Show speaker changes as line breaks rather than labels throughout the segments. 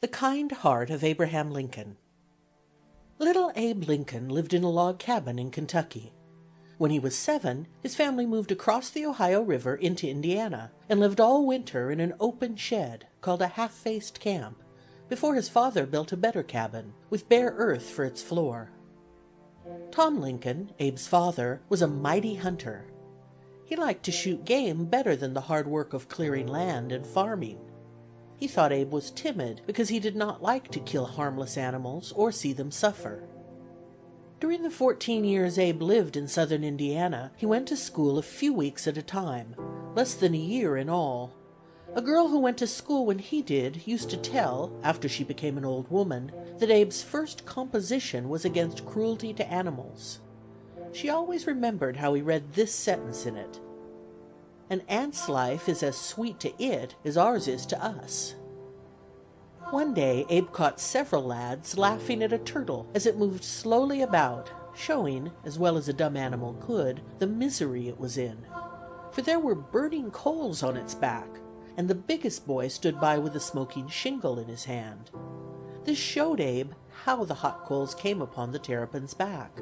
The Kind Heart of Abraham Lincoln. Little Abe Lincoln lived in a log cabin in Kentucky. When he was 7, his family moved across the Ohio River into Indiana and lived all winter in an open shed called a half-faced camp before his father built a better cabin with bare earth for its floor. Tom Lincoln, Abe's father, was a mighty hunter. He liked to shoot game better than the hard work of clearing land and farming. He thought Abe was timid because he did not like to kill harmless animals or see them suffer. During the 14 years Abe lived in southern Indiana, he went to school a few weeks at a time, less than a year in all. A girl who went to school when he did used to tell, after she became an old woman, that Abe's first composition was against cruelty to animals. She always remembered how he read this sentence in it: "An ant's life is as sweet to it as ours is to us." One day Abe caught several lads laughing at a turtle as it moved slowly about, showing, as well as a dumb animal could, the misery it was in. For there were burning coals on its back, and the biggest boy stood by with a smoking shingle in his hand. This showed Abe how the hot coals came upon the terrapin's back.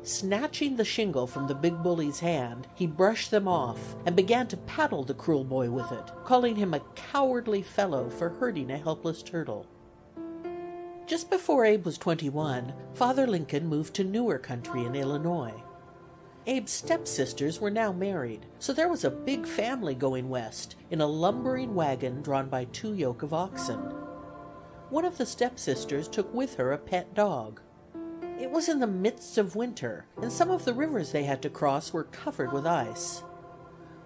Snatching the shingle from the big bully's hand, he brushed them off and began to paddle the cruel boy with it, calling him a cowardly fellow for hurting a helpless turtle. Just before Abe was 21, Father Lincoln moved to newer country in Illinois. Abe's stepsisters were now married, so there was a big family going west in a lumbering wagon drawn by 2 yoke of oxen. One of the stepsisters took with her a pet dog. It was in the midst of winter, and some of the rivers they had to cross were covered with ice.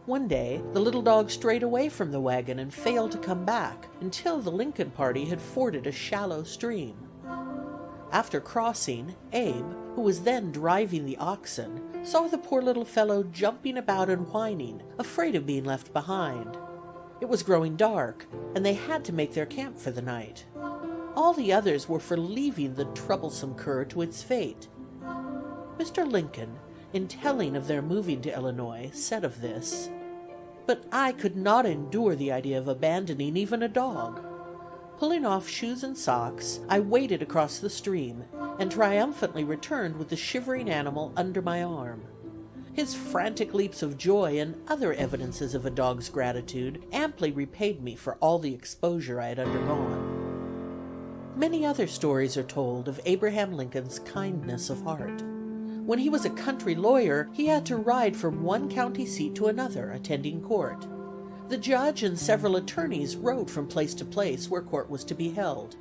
One day, the little dog strayed away from the wagon and failed to come back until the Lincoln party had forded a shallow stream. After crossing, Abe, who was then driving the oxen, saw the poor little fellow jumping about and whining, afraid of being left behind. It was growing dark, and they had to make their camp for the night. All the others were for leaving the troublesome cur to its fate. Mr. Lincoln, in telling of their moving to Illinois, said of this, "But I could not endure the idea of abandoning even a dog. Pulling off shoes and socks, I waded across the stream, and triumphantly returned with the shivering animal under my arm." His frantic leaps of joy and other evidences of a dog's gratitude amply repaid me for all the exposure I had undergone. Many other stories are told of Abraham Lincoln's kindness of heart. When he was a country lawyer, he had to ride from one county seat to another, attending court. The judge and several attorneys rode from place to place where court was to be held.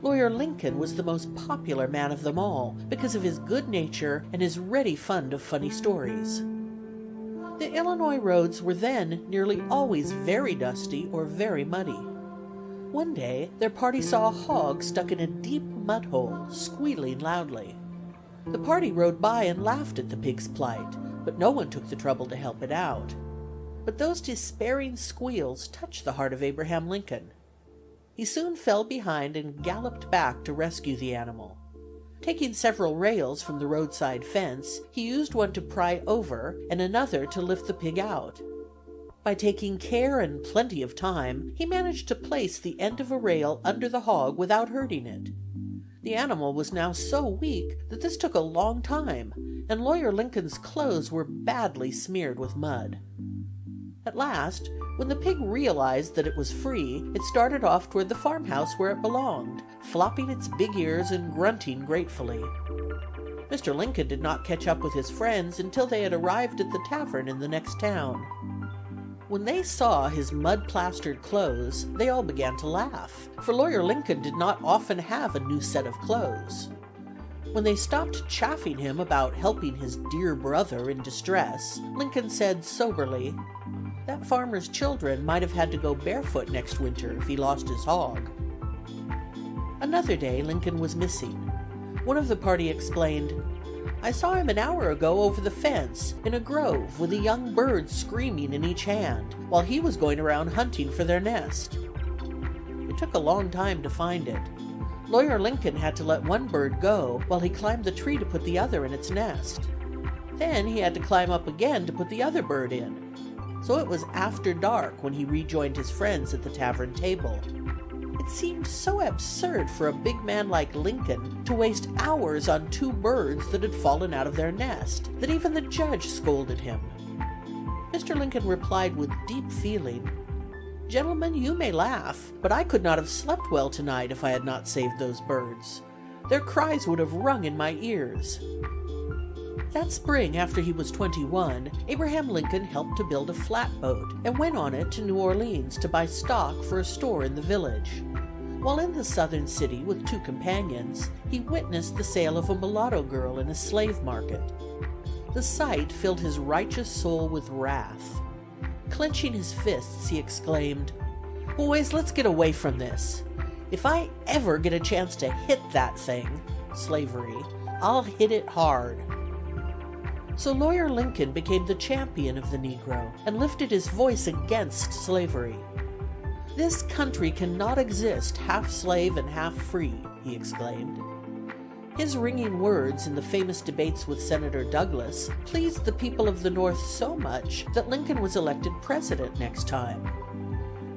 Lawyer Lincoln was the most popular man of them all because of his good nature and his ready fund of funny stories. The Illinois roads were then nearly always very dusty or very muddy. One day their party saw a hog stuck in a deep mud hole, squealing loudly. The party rode by and laughed at the pig's plight, but no one took the trouble to help it out. But those despairing squeals touched the heart of Abraham Lincoln. He soon fell behind and galloped back to rescue the animal. Taking several rails from the roadside fence, he used one to pry over and another to lift the pig out. By taking care and plenty of time, he managed to place the end of a rail under the hog without hurting it. The animal was now so weak that this took a long time, and Lawyer Lincoln's clothes were badly smeared with mud. At last, when the pig realized that it was free, it started off toward the farmhouse where it belonged, flopping its big ears and grunting gratefully. Mr. Lincoln did not catch up with his friends until they had arrived at the tavern in the next town. When they saw his mud-plastered clothes, they all began to laugh, for Lawyer Lincoln did not often have a new set of clothes. When they stopped chaffing him about helping his dear brother in distress, Lincoln said soberly, "That farmer's children might have had to go barefoot next winter if he lost his hog." Another day Lincoln was missing. One of the party explained, "I saw him an hour ago over the fence in a grove with a young bird screaming in each hand, while he was going around hunting for their nest." It took a long time to find it. Lawyer Lincoln had to let one bird go while he climbed the tree to put the other in its nest. Then he had to climb up again to put the other bird in. So it was after dark when he rejoined his friends at the tavern table. It seemed so absurd for a big man like Lincoln to waste hours on two birds that had fallen out of their nest, that even the judge scolded him. Mr. Lincoln replied with deep feeling, "Gentlemen, you may laugh, but I could not have slept well tonight if I had not saved those birds. Their cries would have rung in my ears." That spring, after he was 21, Abraham Lincoln helped to build a flatboat and went on it to New Orleans to buy stock for a store in the village. While in the southern city with two companions, he witnessed the sale of a mulatto girl in a slave market. The sight filled his righteous soul with wrath. Clenching his fists, he exclaimed, "Boys, let's get away from this. If I ever get a chance to hit that thing," slavery, "I'll hit it hard." So Lawyer Lincoln became the champion of the Negro and lifted his voice against slavery. "This country cannot exist half slave and half free," he exclaimed. His ringing words in the famous debates with Senator Douglas pleased the people of the North so much that Lincoln was elected president next time.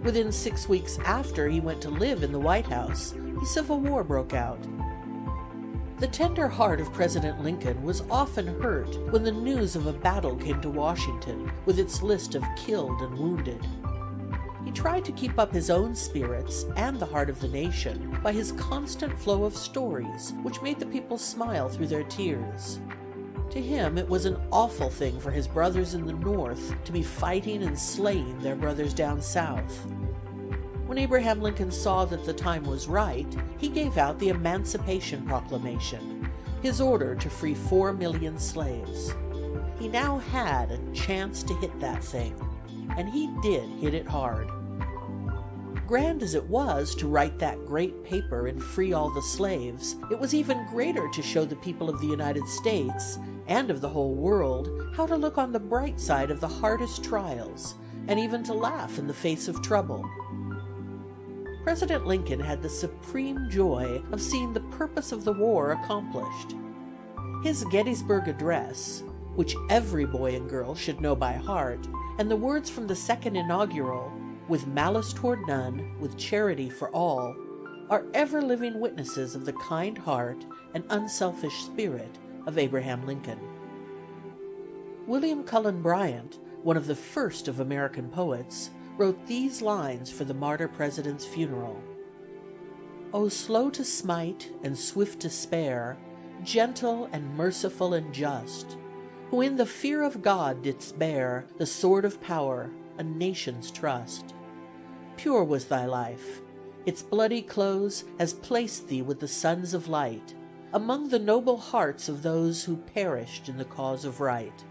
Within 6 weeks after he went to live in the White House, the Civil War broke out. The tender heart of President Lincoln was often hurt when the news of a battle came to Washington with its list of killed and wounded. He tried to keep up his own spirits and the heart of the nation by his constant flow of stories, which made the people smile through their tears. To him, it was an awful thing for his brothers in the North to be fighting and slaying their brothers down South. When Abraham Lincoln saw that the time was right, he gave out the Emancipation Proclamation, his order to free 4 million slaves. He now had a chance to hit that thing, and he did hit it hard. Grand as it was to write that great paper and free all the slaves, it was even greater to show the people of the United States, and of the whole world, how to look on the bright side of the hardest trials, and even to laugh in the face of trouble. President Lincoln had the supreme joy of seeing the purpose of the war accomplished. His Gettysburg Address, which every boy and girl should know by heart, and the words from the second inaugural, "With malice toward none, with charity for all," are ever-living witnesses of the kind heart and unselfish spirit of Abraham Lincoln. William Cullen Bryant, one of the first of American poets, wrote these lines for the martyr president's funeral. "O slow to smite and swift to spare, gentle and merciful and just, who in the fear of God didst bear the sword of power, a nation's trust. Pure was thy life, its bloody close has placed thee with the sons of light, among the noble hearts of those who perished in the cause of right.